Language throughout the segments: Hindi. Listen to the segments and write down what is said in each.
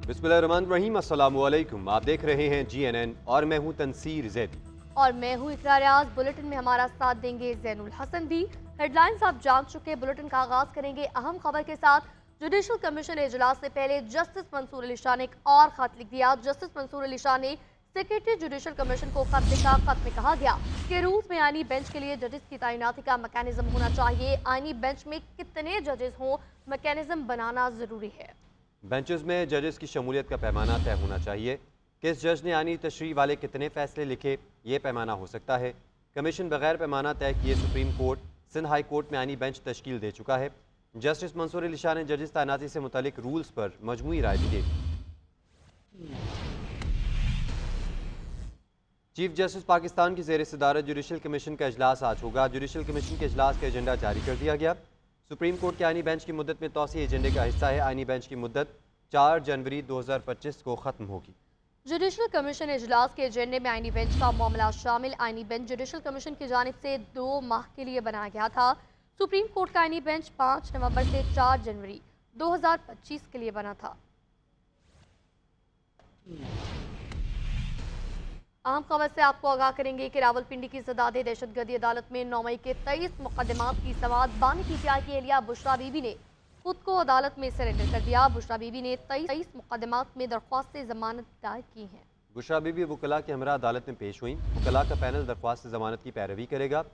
बिस्मिल्लाहिर्रहमानिर्रहीम, अस्सलामु अलैकुम। आप देख रहे हैं GNN और मैं हूं तनसीर जैदी और मैं हूं इकरार रियाज। बुलेटिन में हमारा साथ देंगे जैनुल हसन भी। हेडलाइंस आप जान चुके। बुलेटिन का आगाज करेंगे अहम खबर के साथ। जुडिशल कमीशन इजलास से पहले जस्टिस मंसूर अली शाह ने एक और खत लिख दिया। जस्टिस मंसूर अली शाह ने सेक्रेटरी जुडिशल कमीशन को खत लिखा। खत में कहा गया कि रूल्स में आईनी बेंच के लिए जजेस की तैनाती का मैकेनिज्म होना चाहिए। आईनी बेंच में कितने जजेस हों, मैकेनिज्म बनाना जरूरी है। बेंचेस में जजेस की शमूलियत का पैमाना तय होना चाहिए। किस जज ने आनी तशरीह वाले कितने फैसले लिखे, ये पैमाना हो सकता है। कमीशन बगैर पैमाना तय किए Supreme Court, Sindh High Court में आनी बेंच तश्कील दे चुका है। जस्टिस मंसूर अली शाह ने जजेस तैनाती से मुतालिक रूल्स पर मजमूई राय दी। चीफ जस्टिस पाकिस्तान की ज़ेर सदारत जुडिशल कमीशन का इजलास आज होगा। जुडिशल कमीशन के इजलास का एजेंडा जारी कर दिया गया। सुप्रीम कोर्ट के आईनी बेंच की मुद्दत में तौसी एजेंडे का हिस्सा है। आईनी बेंच की मुद्दत 4 जनवरी 2025 को ख़त्म होगी। जुडिशल कमीशन इजलास के एजेंडे में आईनी बेंच का मामला शामिल। आईनी बेंच जुडिशल कमीशन की जानिब से 2 माह के लिए बनाया गया था। सुप्रीम कोर्ट का आईनी बेंच 5 नवंबर से 4 जनवरी 2025 के लिए बना था। अहम खबर से आपको आगाह करेंगे कि रावलपिंडी की सदादे दहशतगर्दी अदालत में 9 मई के 23 मुकदमात की समाअत। बानी PTI की एहलिया बुशरा बीबी ने खुद को अदालत में सरेंडर कर दिया। बुशरा बीबी ने 23 मुकदमात में दरख्वास्त जमानत दायर की है। बुशरा बीबी वकला के हमरा अदालत में पेश हुई। वकला का पैनल दरख्वास्त जमानत की पैरवी करेगा।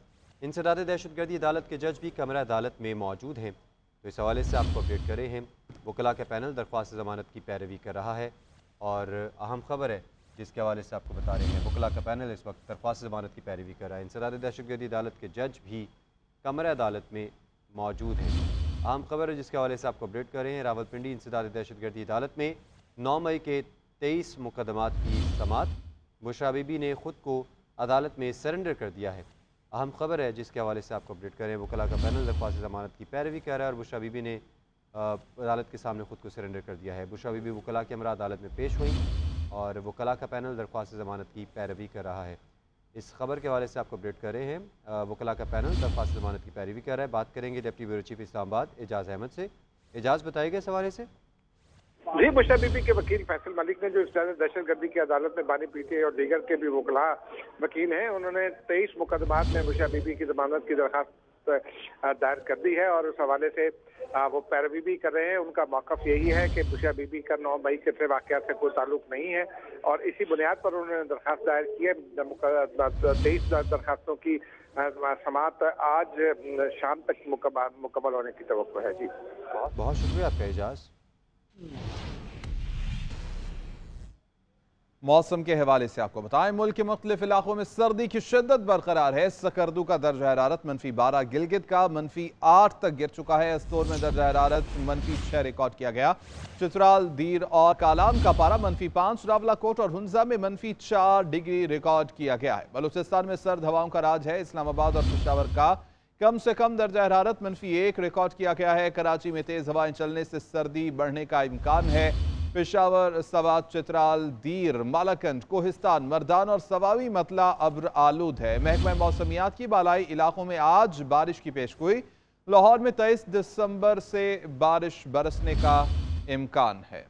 इंसदाद दहशतगर्दी अदालत के जज भी कमरा अदालत में मौजूद हैं। तो इस हवाले से आपको अपडेट कर रहे हैं। वकला का पैनल दरख्वास्त जमानत की पैरवी कर रहा है और अहम खबर है जिसके हवाले से आपको बता रहे हैं। वकला का पैनल इस वक्त दरख्वास्त जमानत की पैरवी कर रहा है। इंसदाद दहशतगर्दी अदालत के जज भी कमरा अदालत में मौजूद हैं। अहम खबर है जिसके हवाले से आपको अपडेट कर रहे हैं। रावलपिंडी इंसदाद दहशतगर्दी अदालत में 9 मई के 23 मुकदमात की समाअत। बुशरा बीबी ने खुद को अदालत में सरेंडर कर दिया है। अहम खबर है जिसके हवाले से आपको अपडेट करें। वकला का पैनल दरख्वास्त जमानत की पैरवी कर रहा है और बुशरा बीबी ने अदालत के सामने खुद को सरेंडर कर दिया है। बुशरा बीबी वकला के हमरा अदालत में पेश हुई और वकला का पैनल दरख्वास्त ज़मानत की पैरवी कर रहा है। इस खबर के हवाले से आपको अपडेट कर रहे हैं। वकला का पैनल दरख्वास्त ज़मानत की पैरवी कर रहा है। बात करेंगे डिप्टी ब्यूरो चीफ इस्लामाबाद एजाज़ अहमद से। एजाज़ बताइएगा इस हवाले से। जी, बुशरा बीबी के वकील फैसल मलिक ने जो दहशतगर्दी की अदालत में बानी PTI और दीगर के भी वकला वकील हैं, उन्होंने 23 मुकदमात में बुशरा बीबी की जमानत की दरख्वास्त दायर कर दी है और उस हवाले से वो पैरवी भी कर रहे हैं। उनका मौक़िफ़ यही है कि बुशरा बीबी का 9 मई के वाक़यात से कोई ताल्लुक नहीं है और इसी बुनियाद पर उन्होंने दरख्वास्त दायर की है। 23 दरख्वास्तों की समाअत आज शाम तक मुकम्मल होने की तवक्को है। जी, बहुत शुक्रिया आपका एजाज़। मौसम के हवाले से आपको बताएं, मुल्क के मुख्तलिफ इलाकों में सर्दी की शिद्दत बरकरार है। सकरदू का दर्जा हरारत -12, गिलगित का -8 तक गिर चुका है। अस्तोर में दर्जा हरारत -6 रिकॉर्ड किया गया। चित्राल, दीर और कालाम का पारा -5, रावलाकोट और हुंजा में -4 डिग्री रिकॉर्ड किया गया है। बलूचिस्तान में सर्द हवाओं का राज है। इस्लामाबाद और पेशावर का कम से कम दर्जा हरारत -1 रिकॉर्ड किया गया है। कराची में तेज हवाएं चलने से सर्दी बढ़ने का इम्कान है। पेशावर, सवात, चित्राल, दीर, मालाकंड, कोहिस्तान, मर्दान और सवावी मतला अब्र आलूद है। महकमा मौसमियात की बालाई इलाकों में आज बारिश की पेशगोई। लाहौर में 23 दिसंबर से बारिश बरसने का इम्कान है।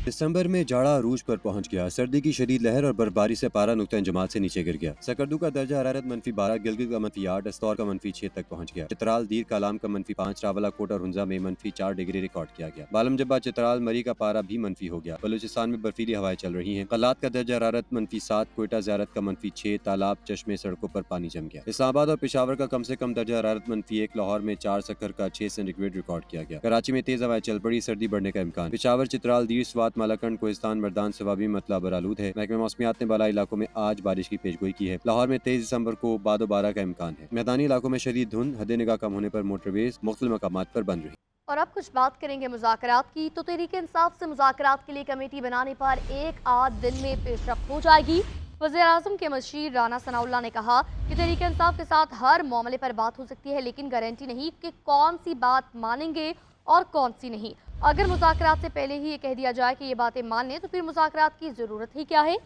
दिसंबर में जाड़ा अरूज पर पहुंच गया। सर्दी की शदीद लहर और बर्फबारी से पारा नुक्ता जमात से नीचे गिर गया। सकरदू का दर्जा हरारत -12, गिलगित का -8, अस्तौर का -6 तक पहुंच गया। चित्राल, दीर, कालाम का -5, रावलाकोट और हुंजा में -4 डिग्री रिकॉर्ड किया गया। बालम जब्बा, चित्राल, मरी का पारा भी मनफी हो गया। बलूचिस्तान में बर्फीली हवाएं चल रही हैं। कलात का दर्जा हरारत -7, कोयटा ज़ियारत का -6, तालाब, चश्मे, सड़कों पर पानी जम गया। इस्लामाबाद और पेशावर का कम से कम दर्जा हरारत -1, लाहौर में 4, सक्कर का 6 सेंटीग्रेड रिकॉर्ड किया गया। कराची में तेज हवाएं चल पड़ी, सर्दी बढ़ने का इम्कान। पेशावर, चित्राल, दीर, स्वात, मालाकंड, कोहिस्तान, मर्दान, सवाबी मतला बरालूद है। महकमा मौसमियात ने बाला इलाकों में आज बारिश की पेशगोई की है। लाहौर में 23 दिसंबर को बादो-बारा का इम्कान है। मैदानी इलाकों में शदीद धुंध, हद निगाह कम होने पर मोटरवेज मुख्तलिफ मकामात पर बंद रही। और अब कुछ बात करेंगे मुज़ाकरात की। तो तहरीक इंसाफ से मुज़ाकरात के लिए कमेटी बनाने पर 1 आध दिन में पेशरफ्त हो जाएगी। वज़ीर-ए-आज़म के मशीर राना सनाउल्लाह ने कहा कि तहरीक इंसाफ के साथ हर मामले पर बात हो सकती है, लेकिन गारंटी नहीं कि कौन सी बात मानेंगे और कौन सी नहीं। अगर मुज़ाकरात से पहले ही ये कह दिया जाए कि ये बातें मान लें तो फिर मुज़ाकरात की ज़रूरत ही क्या है।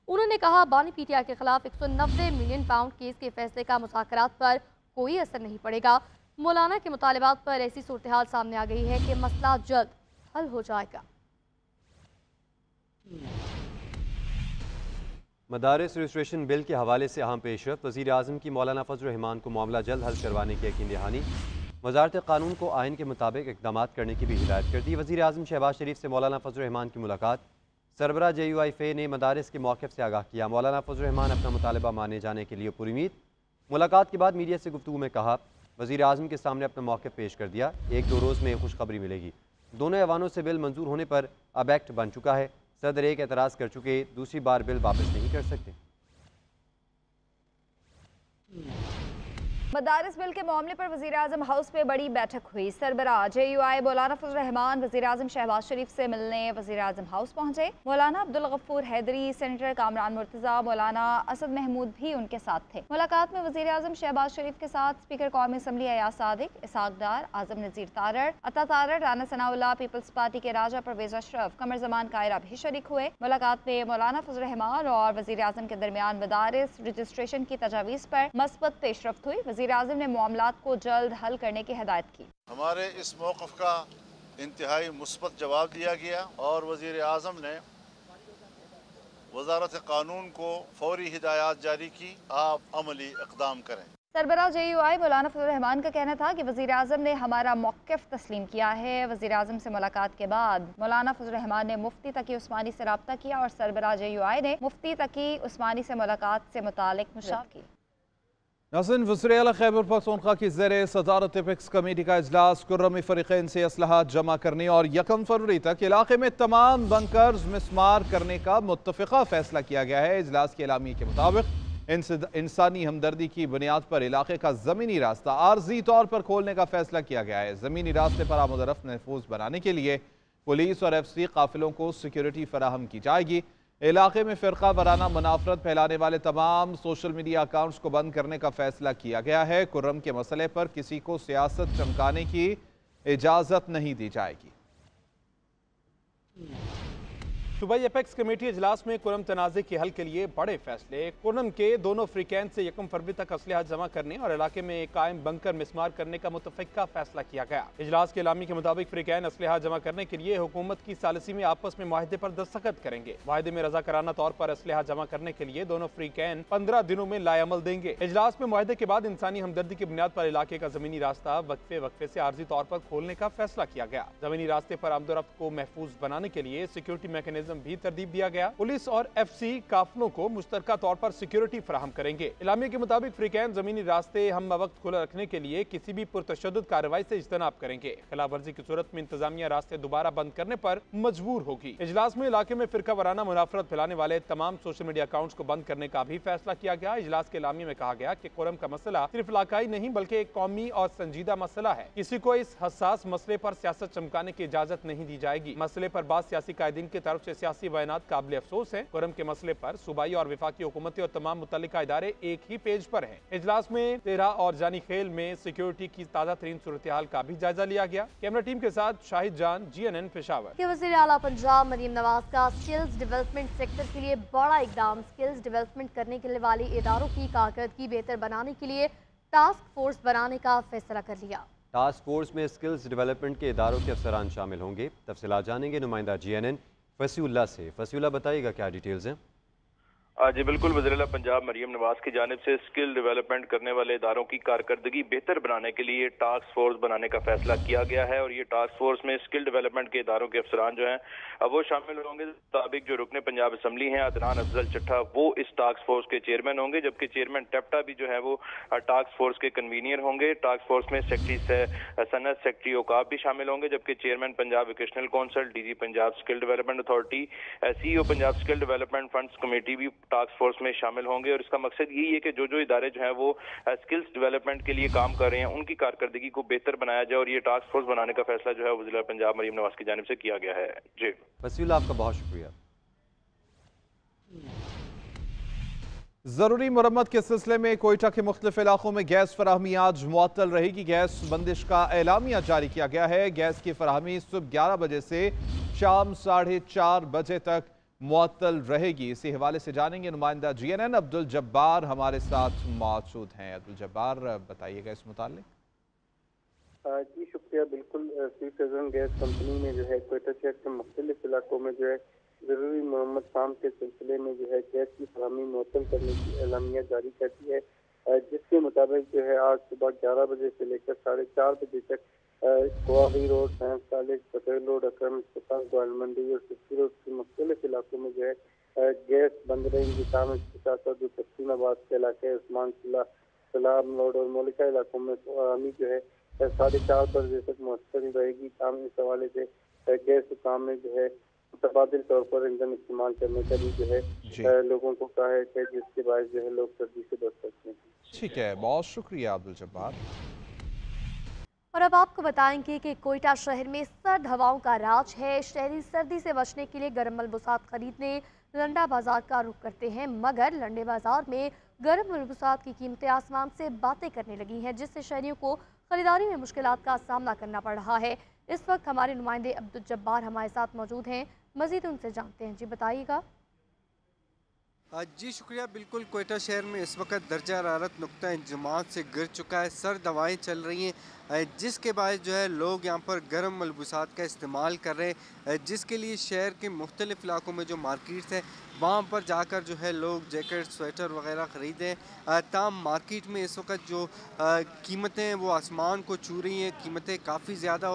उन्होंने कहा बानी PTI के खिलाफ 190 मिलियन पाउंड केस के फैसले का मुज़ाकरात पर कोई असर नहीं पड़ेगा। मौलाना के मुतालबात पर ऐसी सूरत हाल सामने आ गई है कि मसला जल्द हल हो जाएगा। मदारिस रजिस्ट्रेशन बिल के हवाले से अहम पेशरफ्त। वज़ीर आज़म की मौलाना फजल रहमान को मामला जल्द हल करवाने की यकीन दहानी। वजारत कानून को आइन के मुताबिक इक़दाम करने की भी हिदायत कर दी। वज़ीर आज़म शहबाज शरीफ से मौलाना फजल रहमान की मुलाकात। सरबरा JUI फ़े ने मदारिस के मौक़िफ़ से आगाह किया। मौलाना फजल रहमान अपना मुतालबा माने जाने के लिए पुरुमीद। मुलाकात के बाद मीडिया से गुफ्तगू में कहा, वज़ीर आज़म के सामने अपना मौक़िफ़ पेश कर दिया। 1-2 रोज़ में खुशखबरी मिलेगी। दोनों ऐवानों से बिल मंजूर होने पर अब एक्ट बन चुका है। सदर एक एतराज़ कर चुके, दूसरी बार बिल वापस नहीं कर सकते। मदारिस बिल के मामले पर वज़ीर आज़म हाउस में बड़ी बैठक हुई। सरबरा JUI मौलाना फजल रहमान वज़ीर आज़म शहबाज शरीफ से मिलने वज़ीर आज़म हाउस पहुँचे। मौलाना अब्दुल गफ्फूर हैदरी, सेनेटर कामरान मुर्तज़ा, मौलाना असद महमूद भी उनके साथ थे। मुलाकात में वज़ीर आज़म शहबाज शरीफ के साथ स्पीकर कौमी असम्बली अयाज सादिक, इसहाक डार, आज़म नज़ीर तारड़, अता तारड़, राना सनाउल्लाह, पीपल्स पार्टी के राजा परवेज़ अशरफ, कमर जमान कायरा भी शरीक हुए। मुलाकात में मौलाना फजल रहमान और वज़ीर आज़म के दरमियान मदारिस रजिस्ट्रेशन की तजावीज़ पर मस्बत पेशरफ्त हुई। वज़ीर आज़म ने मामलात को जल्द हल करने की हिदायत की। हमारे इस मौक़िफ़ का इंतहाई मुस्बत जवाब दिया गया और वज़ीर आज़म ने वज़ारत कानून को फौरी हिदायत जारी की, आप अमली इक़दाम करें। सरबरा JUI मौलाना फजल रहमान का कहना था कि वज़ीर आज़म ने हमारा मौक़िफ़ तस्लीम किया है। वज़ीर आज़म से मुलाकात के बाद मौलाना फजल रहमान ने मुफ्ती तकी उस्मानी से रब्ता किया और सरबरा JUI ने मुफ्ती तकी उस्मानी से मुलाकात से मुतालिक मुशावरा की। नाज़रीन, वज़ीर आला खैबर पख्तूनख्वा की ज़ेर सदारत एपेक्स कमेटी का इजलास कुर्रमी फ़रीक़ैन से असलहा जमा करने और 1 फरवरी तक इलाके में तमाम बंकर्स मिसमार करने का मुत्तफ़िक़ा फ़ैसला किया गया है। इजलास के एलामी के मुताबिक इंसानी हमदर्दी की बुनियाद पर इलाके का ज़मीनी रास्ता आर्जी तौर पर खोलने का फ़ैसला किया गया है। ज़मीनी रास्ते पर आमद-ओ-रफ़्त महफूज बनाने के लिए पुलिस और FC काफ़िलों को सिक्योरिटी फराहम की जाएगी। इलाके में फ़िरका वराना मुनाफरत फैलाने वाले तमाम सोशल मीडिया अकाउंट्स को बंद करने का फैसला किया गया है। कुर्रम के मसले पर किसी को सियासत चमकाने की इजाज़त नहीं दी जाएगी। सूबाई एपेक्स कमेटी इजलास में कुर्रम तनाज़े के हल के लिए बड़े फैसले। कुर्रम के दोनों फ्रीकैन से 1 फरवरी तक असलहा जमा करने और इलाके में कायम बंकर मिसमार करने का मुतफ़िक़ा फैसला किया गया। इजलास के एलामी के मुताबिक फ्रीकैन असलहा जमा करने के लिए हुकूमत की सालिसी में आपस में मुआहदे पर दस्तखत करेंगे। मुआहदे में रज़ाकाराना तौर पर असलहा जमा करने के लिए दोनों फ्रीकैन 15 दिनों में लाएअमल देंगे। इजलास में मुआहदे के बाद इंसानी हमदर्दी की बुनियाद पर इलाके का ज़मीनी रास्ता वक्फे से आर्जी तौर पर खोलने का फैसला किया गया। ज़मीनी रास्ते पर आमदोरफ्त को महफूज बनाने के लिए सिक्योरिटी मैकेनिज्म भी तरतीब दिया गया। पुलिस और FC काफिलों को मुश्तरका तौर पर सिक्योरिटी फराहम करेंगे। इलामी के मुताबिक फ्रीकैन जमीनी रास्ते हम वक्त खुला रखने के लिए किसी भी पुरतशद्दुद कार्रवाई से इज्तनाब करेंगे। खिलाफ वर्जी की सूरत में इंतजामिया रास्ते दोबारा बंद करने पर मजबूर होगी। इजलास में इलाके में फिरका वराना मुनाफरत फैलाने वाले तमाम सोशल मीडिया अकाउंट्स को बंद करने का भी फैसला किया गया। इजलास के इलामी में कहा गया कि कुर्रम का मसला सिर्फ इलाकाई नहीं बल्कि एक कौमी और संजीदा मसला है। किसी को इस हसास मसले पर सियासत चमकाने की इजाजत नहीं दी जाएगी। मसले पर बाद सियासी कायदीन की तरफ से सियासी बयानात काबिल अफसोस है। कुर्रम के मसले पर सूबाई और विफाकी हुकूमती और तमाम मुतल्लिका इदारे एक ही पेज पर हैं। इजलास में तेरा और जानी खेल में सिक्योरिटी की ताज़ा तरीन सूरत हाल का भी जायजा लिया गया। कैमरा टीम के साथ शाहिद जान, GNN पेशावर। वज़ीर आला पंजाब मरीम नवाज का स्किल्स डेवलपमेंट सेक्टर के लिए बड़ा इकदाम। स्किल्स डेवलपमेंट करने के वाले इदारों की कारकर्दगी बेहतर बनाने के लिए टास्क फोर्स बनाने का फैसला कर लिया। टास्क फोर्स में स्किल्स डेवलपमेंट के इदारों के अफसरान शामिल होंगे। तफसीलात जानेंगे नुमाइंदा GNN फसीउल्लाह से। फसीउल्लाह, बताइएगा क्या डिटेल्स हैं? जी बिल्कुल, वज़ीर आला पंजाब मरीम नवाज की जानिब से स्किल डेवलपमेंट करने वाले इदारों की कारकर्दगी बेहतर बनाने के लिए टास्क फोर्स बनाने का फैसला किया गया है। और ये टास्क फोर्स में स्किल डेवलपमेंट के इदारों के अफसरान जो हैं वो शामिल होंगे। मुताबिक जो रुकने पंजाब असम्बली हैं अदनान अफजल चट्ठा, वो इस टास्क फोर्स के चेयरमैन होंगे, जबकि चेयरमैन टेप्टा भी जो है वो टास्क फोर्स के कन्वीनियर होंगे। टास्क फोर्स में सेक्रेटरी सनत, सेक्रेटरी औकाफ भी शामिल होंगे, जबकि chairman Punjab vocational council, DG Punjab skill development authority, CEO Punjab skill development funds committee भी टास्क फोर्स में शामिल होंगे। और इसका मकसद यही है कि जो इदारे जो हैं वो स्किल्स डेवलपमेंट के लिए काम कर रहे हैं उनकी कारकर्दगी को बेहतर बनाया जाए। और ये टास्क फोर्स बनाने का फैसला जो है वज़ीर आला पंजाब मरीम नवाज की जानिब से किया गया है। जी फसीउल्लाह, आपका बहुत शुक्रिया। ज़रूरी मरम्मत के सिलसिले में कोयटा के मुख्तलिफ इलाकों में गैस फराहमी आज मुअत्तल रहेगी। गैस बंदिश का एलामिया जारी किया गया है। गैस की फराहमी सुबह 11 बजे से शाम 4:30 बजे तक मुअत्तल रहेगी। इसी हवाले से जानेंगे नुमाइंदा GNN अब्दुल जब्बार हमारे साथ मौजूद हैं। अब्दुल जब्बार, बताइएगा इस मुताल्लिक। जी शुक्रिया। बिल्कुल, सिविल सर्जन गैस कंपनी में जो है कोयटा शहर के मुख्तलिफ इलाकों में जो है जरूरी मोहम्मद शाम के सिलसिले में जो है गैस की फराहमी मुअत्तल करने की एलामिया जारी कर दी है, जिसके मुताबिक जो है आज सुबह 11 बजे से लेकर 4:30 बजे तक Kuavi road, science college, Patel road, Akram अस्पताल, गोयल मंडी और सिक्की रोड के मुख्तलिफ इलाकों में जो है गैस बंद रहेंगी। ताम इसके साथ साथ जो तस्लीमाबाद के इलाके, उस्मान सलाम रोड और मौलिका इलाकों में फराहमी जो है 4:30 बजे तक मुअत्तल रहेगी। ताम इस हवाले से गैस के काम में जो है मुतबादिल तौर पर ईंधन इस्तेमाल करने का भी जो है लोगों को कहा है कि जिसके बाद जो है लोग सर्दी से बच सकते हैं। ठीक है, बहुत शुक्रिया अब्दुल जब्बार। और अब आपको बताएंगे कि कोयटा शहर में सर्द हवाओं का राज है। शहरी सर्दी से बचने के लिए गर्म मलबूसात खरीदने लंडा बाजार का रुख करते हैं, मगर लंडे बाजार में गर्म मलबूसात की कीमतें आसमान से बातें करने लगी हैं, जिससे शहरियों को खरीदारी में मुश्किलात का सामना करना पड़ रहा है। इस वक्त हमारे नुमाइंदे अब्दुल जब्बार हमारे साथ मौजूद हैं, मजीद उनसे जानते हैं। जी बताइएगा। जी शुक्रिया। बिल्कुल, कोयटा शहर में इस वक्त दर्जा हरारत नुक्ता इंजमात से गिर चुका है, सर्द हवाएँ चल रही हैं, जिसके बाद जो है लोग यहाँ पर गर्म मलबूसात का इस्तेमाल कर रहे हैं, जिसके लिए शहर के मुख्तलिफ इलाकों में जो मार्केट्स हैं वहाँ पर जाकर जो है लोग जैकेट, स्वेटर वगैरह ख़रीदें। ताम मार्केट में इस वक्त जो कीमतें हैं वो आसमान को छू रही हैं, कीमतें काफ़ी ज़्यादा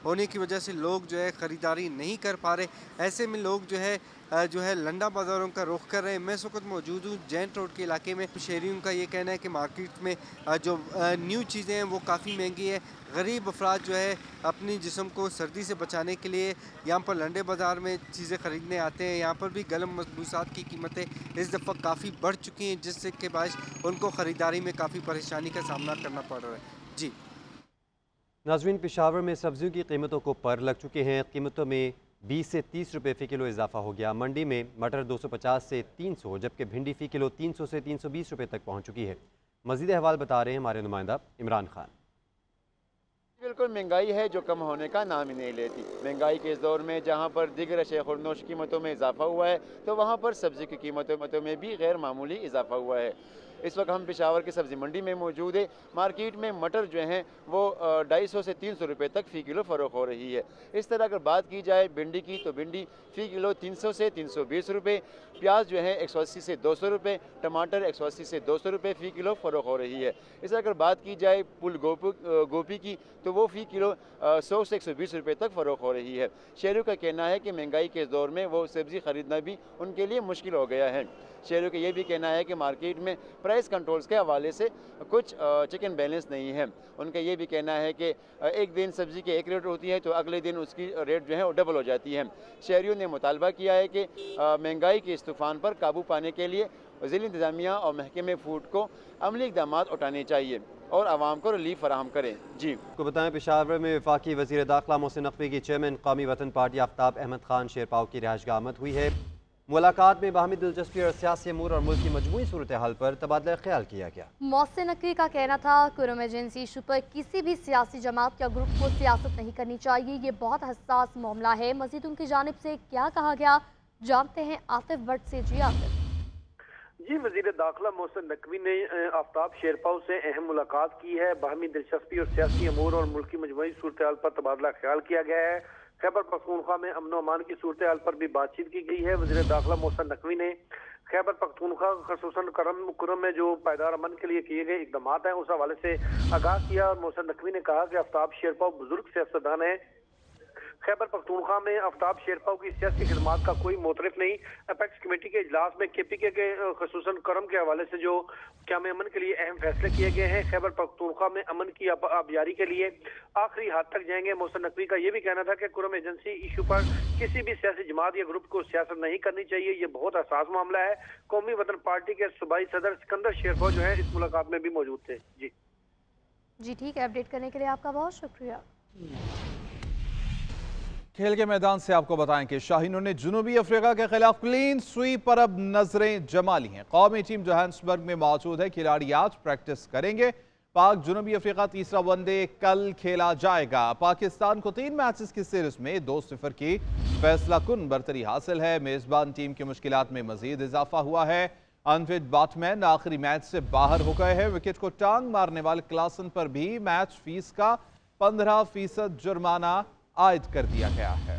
होने की वजह से लोग जो है ख़रीदारी नहीं कर पा रहे। ऐसे में लोग जो है लंडा बाज़ारों का रुख कर रहे हैं। मैं इस वक्त मौजूद हूँ जैंट रोड के इलाके में। शहरियों का ये कहना है कि मार्केट में जो न्यू चीज़ें हैं वो काफ़ी महंगी है। गरीब अफराद जो है अपनी जिस्म को सर्दी से बचाने के लिए यहाँ पर लंडे बाज़ार में चीज़ें ख़रीदने आते हैं। यहाँ पर भी गर्म मलबूसात की कीमतें इस दफ़ा काफ़ी बढ़ चुकी हैं, जिससे के बायस उनको ख़रीदारी में काफ़ी परेशानी का सामना करना पड़ रहा है। जी नाज़रीन, पेशावर में सब्जियों की कीमतों को पर लग चुके हैं। कीमतों में 20 से 30 रुपये फ़ी किलो इजाफा हो गया। मंडी में मटर 250 से 300, जबकि भिंडी फ़ी किलो 300 से 320 रुपये तक पहुँच चुकी है। मज़ीद अहवाल बता रहे हैं हमारे नुमाइंदा इमरान खान। बिल्कुल, महंगाई है जो कम होने का नाम ही नहीं लेती। महंगाई के इस दौर में जहां पर दीगर अशया खुरनोश कीमतों में इजाफा हुआ है, तो वहां पर सब्ज़ी की कीमतों में भी गैर मामूली इजाफा हुआ है। इस वक्त हम पेशावर की सब्ज़ी मंडी में मौजूद है। मार्केट में मटर जो हैं वो 250 से 300 रुपये तक फ़ी किलो फ़रोख हो रही है। इस तरह अगर बात की जाए भिंडी की, तो भिंडी फ़ी किलो 300 से 320 रुपये, प्याज जो है 180 से 200 रुपये, टमाटर 180 से 200 रुपये फ़ी किलो फ़रोख हो रही है। इस अगर बात की जाए फूल गोभी की, तो वो फ़ी किलो 100 से 120 रुपये तक फ़रोख हो रही है। शहरियों का कहना है कि महंगाई के दौर में वो सब्ज़ी ख़रीदना भी उनके लिए मुश्किल हो गया है। शहरियों का ये भी कहना है कि मार्केट में प्राइस कंट्रोल्स के हवाले से कुछ चेक एंड बैलेंस नहीं है। उनका ये भी कहना है कि एक दिन सब्ज़ी की एक रेट होती है तो अगले दिन उसकी रेट जो है वो डबल हो जाती है। शहरियों ने मुतालबा किया है कि महंगाई के इस तूफ़ान पर काबू पाने के लिए ज़िला इंतज़ामिया और महकमे फूड को अमली इक़दाम उठाने चाहिए और आवाम को रिलीफ फराहम करें। जी आपको बताएं, पेशावर में वफाकी वज़ीर दाखिला मोहसिन नकवी की चेयरमैन कौमी वतन पार्टी आफ्ताब अहमद खान शेरपाव की रिहाइशगाह आमद हुई है। मुलाकात में बाहमी दिलचस्पी और सियासी अमूर और मुल्क की मजमूई सूरत हाल पर तबादला ख्याल किया गया। मोहसिन नकवी का कहना था कुरम एजेंसी इशू पर किसी भी सियासी जमात या ग्रुप को सियासत नहीं करनी चाहिए, ये बहुत हसास मामला है। मजीद उनकी जानिब से क्या कहा गया, जानते हैं आतिफ भट्ट से। जी आतिफ। जी, वज़ीर दाखिला मोहसिन नकवी ने आफ्ताब शेरपाव से अहम मुलाकात की है। बाहमी दिलचस्पी और सियासी अमूर और मुल्क की मजमूई सूरत हाल पर तबादला ख्याल किया गया है। खैबर पख्तूनख्वा में अमन और अमान की सूरत हाल पर भी बातचीत की गई है। वज़ीर दाखिला मोहसिन नकवी ने खैबर पख्तूनख्वा खसूसन कुरम में जो पायदार अमन के लिए किए गए इकदाम हैं उस हवाले से आगाह किया और मोहसिन नकवी ने कहा कि आफ्ताब शेरपाव बुजुर्ग सियासतदान है। खैबर पख्तूनख्वा में आफ्ताब शेरपाव की सियासी खिदमात का कोई मोतरफ नहीं। अपेक्स कमेटी के इजलास में KPK के खसूसन करम के हवाले से जो क़याम अमन के लिए अहम फैसले किए गए हैं, खैबर पख्तूनख्वा में अमन की आबियारी के लिए आखिरी हाथ तक जाएंगे। मोहसिन नकवी का ये भी कहना था कि कुरम एजेंसी इशू पर किसी भी सियासी जमात या ग्रुप को सियासत नहीं करनी चाहिए, ये बहुत हसास मामला है। कौमी वतन पार्टी के सूबाई सदर सिकंदर शेरपाव जो है इस मुलाकात में भी मौजूद थे। जी ठीक है, अपडेट करने के लिए आपका बहुत शुक्रिया। खेल के मैदान से आपको बताएं कि शाहीनों ने जनूबी अफ्रीका के खिलाफ क्लीन स्वीप पर अब नजरें जमा ली हैं। कौमी टीम जोहान्सबर्ग में मौजूद है, खिलाड़ी आज प्रैक्टिस करेंगे। पाक जनूबी अफ्रीका तीसरा वनडे कल खेला जाएगा। पाकिस्तान को 3 मैचेस की सीरीज में 2-0 की फैसला कुन बरतरी हासिल है। मेजबान टीम की मुश्किलात में मजीद इजाफा हुआ है। अनफिट बैट्समैन आखिरी मैच से बाहर हो गए हैं। विकेट को टांग मारने वाले क्लासन पर भी मैच फीस का 15% जुर्माना आयद कर दिया गया है।